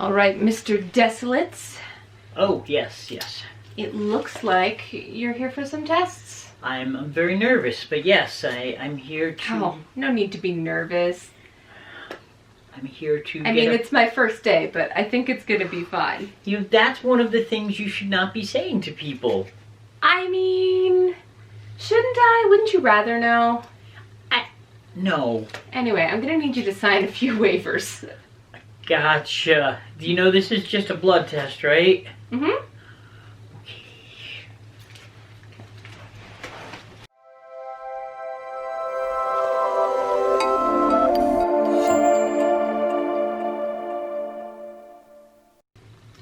All right, Mr. Desolates. Oh, yes, yes. It looks like you're here for some tests. I'm very nervous, but yes, I'm here to... Oh, no need to be nervous. I'm here to I mean, it's my first day, but I think it's gonna be fine. That's one of the things you should not be saying to people. I mean, shouldn't I? Wouldn't you rather know? No. Anyway, I'm gonna need you to sign a few waivers. Gotcha. Do you know this is just a blood test, right? Mm-hmm.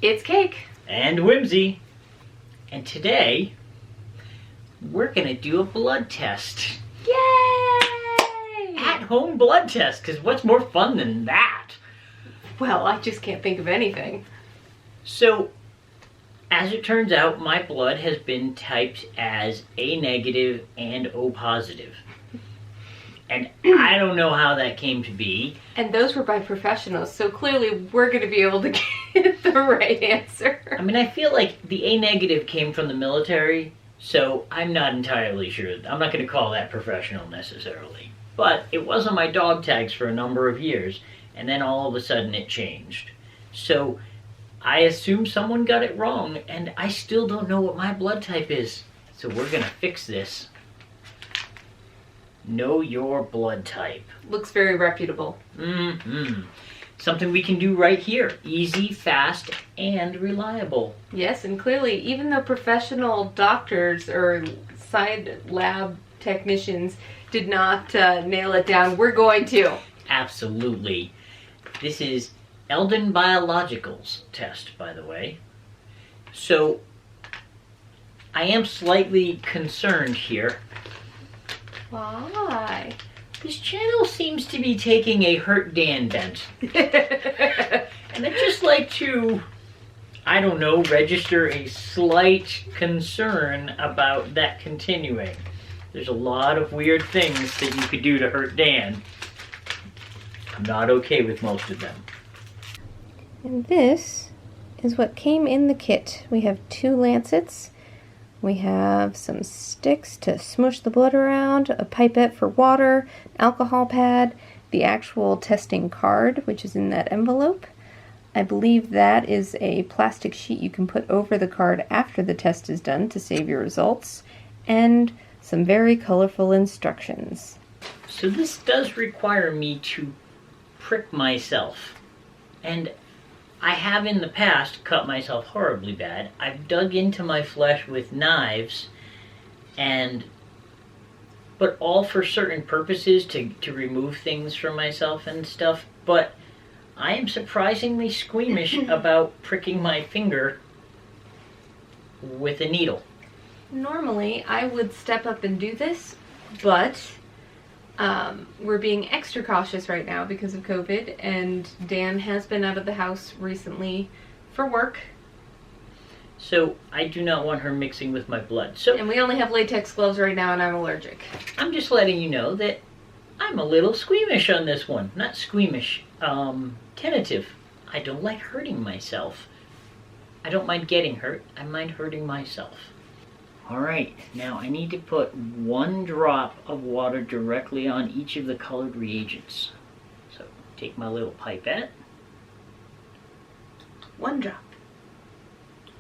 It's Cake. And Whimsy. And today, we're gonna do a blood test. Yay! At-home blood test, because what's more fun than that? Well, I just can't think of anything. So, as it turns out, my blood has been typed as A negative and O positive. And I don't know how that came to be. And those were by professionals, so clearly we're going to be able to get the right answer. I mean, I feel like the A negative came from the military, so I'm not entirely sure. I'm not going to call that professional necessarily. But it was on my dog tags for a number of years, and then all of a sudden it changed. So I assume someone got it wrong, and I still don't know what my blood type is. So we're going to fix this. Know your blood type. Looks very reputable. Mm-hmm. Something we can do right here. Easy, fast, and reliable. Yes, and clearly, even though professional doctors or side lab technicians did not nail it down, we're going to. Absolutely. This is Eldon Biological's test, by the way. So, I am slightly concerned here. Why? This channel seems to be taking a Hurt Dan bent. And I'd just like to, I don't know, register a slight concern about that continuing. There's a lot of weird things that you could do to hurt Dan. I'm not okay with most of them. And this is what came in the kit. We have 2 lancets. We have some sticks to smush the blood around, a pipette for water, an alcohol pad, the actual testing card, which is in that envelope. I believe that is a plastic sheet you can put over the card after the test is done to save your results, and some very colorful instructions. So this does require me to prick myself. And I have in the past cut myself horribly bad. I've dug into my flesh with knives, but all for certain purposes to remove things from myself and stuff. But I am surprisingly squeamish about pricking my finger with a needle. Normally, I would step up and do this, but we're being extra cautious right now because of COVID, and Dan has been out of the house recently for work. So I do not want her mixing with my blood. And we only have latex gloves right now, and I'm allergic. I'm just letting you know that I'm a little squeamish on this one. Not squeamish, tentative. I don't like hurting myself. I don't mind getting hurt. I mind hurting myself. Alright, now I need to put 1 drop of water directly on each of the colored reagents. So, take my little pipette. 1 drop.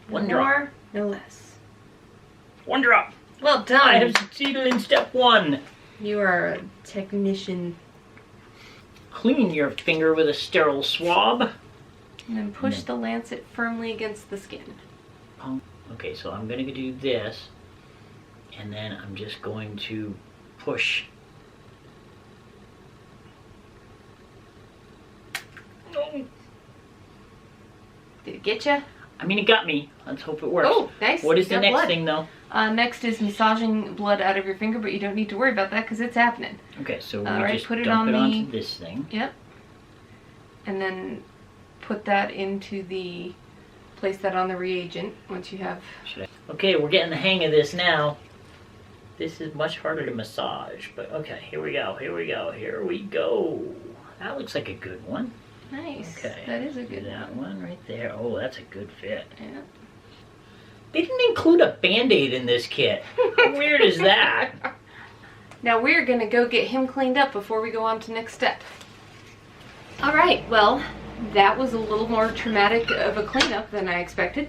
1 No drop. more, no less. 1 drop! Well done! I have succeeded in step 1. You are a technician. Clean your finger with a sterile swab. And then push the lancet firmly against the skin. Okay, so I'm going to do this. And then I'm just going to push. Did it get you? I mean, it got me. Let's hope it works. Oh, nice. What is the Got next blood. thing, though? Next is massaging blood out of your finger, but you don't need to worry about that because it's happening. Okay, so we Alright, just put it dump on it the- onto this thing. Yep. And then put that into the, place that on the reagent once you have. Okay, we're getting the hang of this now. This is much harder to massage, but okay, here we go, here we go, here we go. That looks like a good one. Nice. Okay. That is a Do good that one. one right there. Oh, that's a good fit. Yeah. They didn't include a Band-Aid in this kit. How weird is that? Now we're gonna go get him cleaned up before we go on to next step. All right, well, that was a little more traumatic of a cleanup than I expected.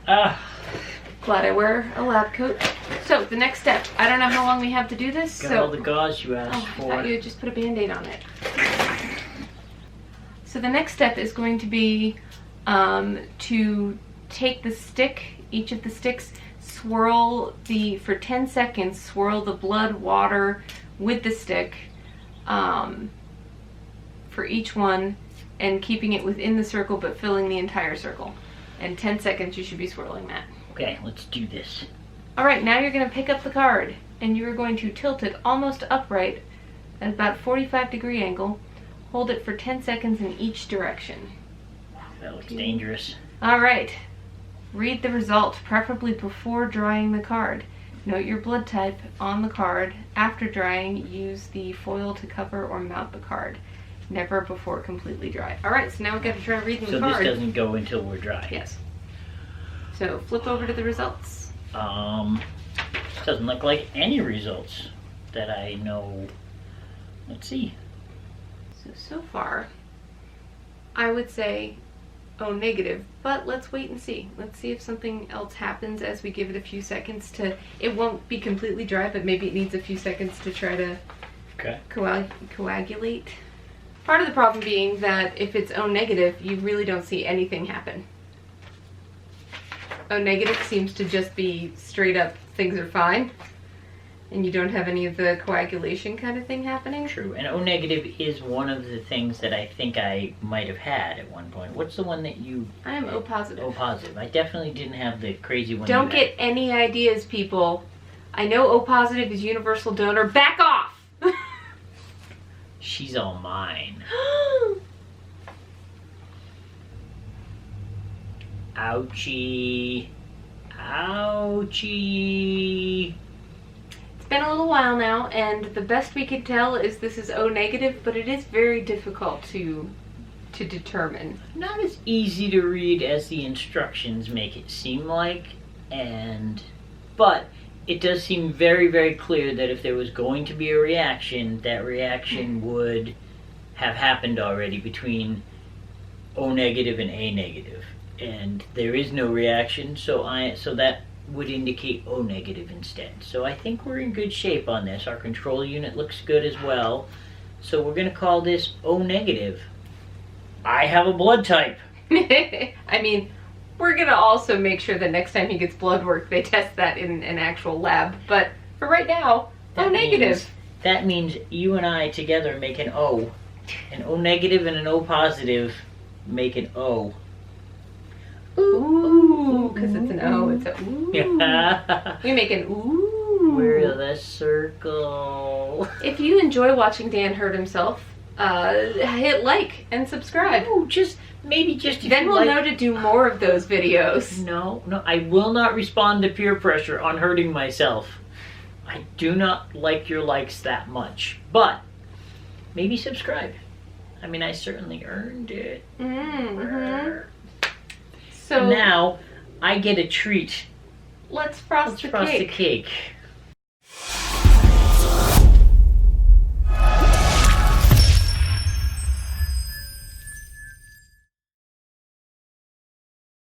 Glad I wear a lab coat. So the next step, I don't know how long we have to do this. Got so all the gauze you asked I for. thought you had just put a Band-Aid on it. So the next step is going to be to take the stick, each of the sticks, for 10 seconds, swirl the blood water with the stick for each one, and keeping it within the circle but filling the entire circle. And 10 seconds you should be swirling that. Okay, let's do this. Alright, now you're going to pick up the card and you are going to tilt it almost upright at about a 45-degree angle. Hold it for 10 seconds in each direction. That looks dangerous. Alright, read the result, preferably before drying the card. Note your blood type on the card. After drying, use the foil to cover or mount the card. Never before completely dry. Alright, so now we've got to try reading the So card. this doesn't go until we're dry. Yes. So flip over to the results. Doesn't look like any results that I know. Let's see. So far, I would say O negative, but let's wait and see. Let's see if something else happens as we give it a few seconds to, it won't be completely dry, but maybe it needs a few seconds to try to coagulate. Part of the problem being that if it's O negative, you really don't see anything happen. O negative seems to just be straight up things are fine, and you don't have any of the coagulation kind of thing happening. True, and O negative is one of the things that I think I might have had at one point. What's the one that you... I am O positive. O positive. I definitely didn't have the crazy one. Don't get any ideas, people. I know O positive is universal donor. Back off! She's all mine. Ouchie. Ouchie. It's been a little while now, and the best we could tell is this is O negative, but it is very difficult to determine. Not as easy to read as the instructions make it seem like, but it does seem very, very clear that if there was going to be a reaction, that reaction would have happened already between O negative and A negative. And there is no reaction, so that would indicate O negative instead. So I think we're in good shape on this. Our control unit looks good as well. So we're going to call this O negative. I have a blood type. I mean, we're going to also make sure that next time he gets blood work, they test that in an actual lab. But for right now, O negative. That means you and I together make an O. An O negative and an O positive make an O. Ooh, because it's an O, it's a ooh. Yeah. We make an ooh. We're the circle. If you enjoy watching Dan hurt himself, hit like and subscribe. Oh, maybe just if then you we'll like... know to do more of those videos. No, I will not respond to peer pressure on hurting myself. I do not like your likes that much, but maybe subscribe. I mean, I certainly earned it. Mm-hmm. So now I get a treat. let's frost the cake. The cake.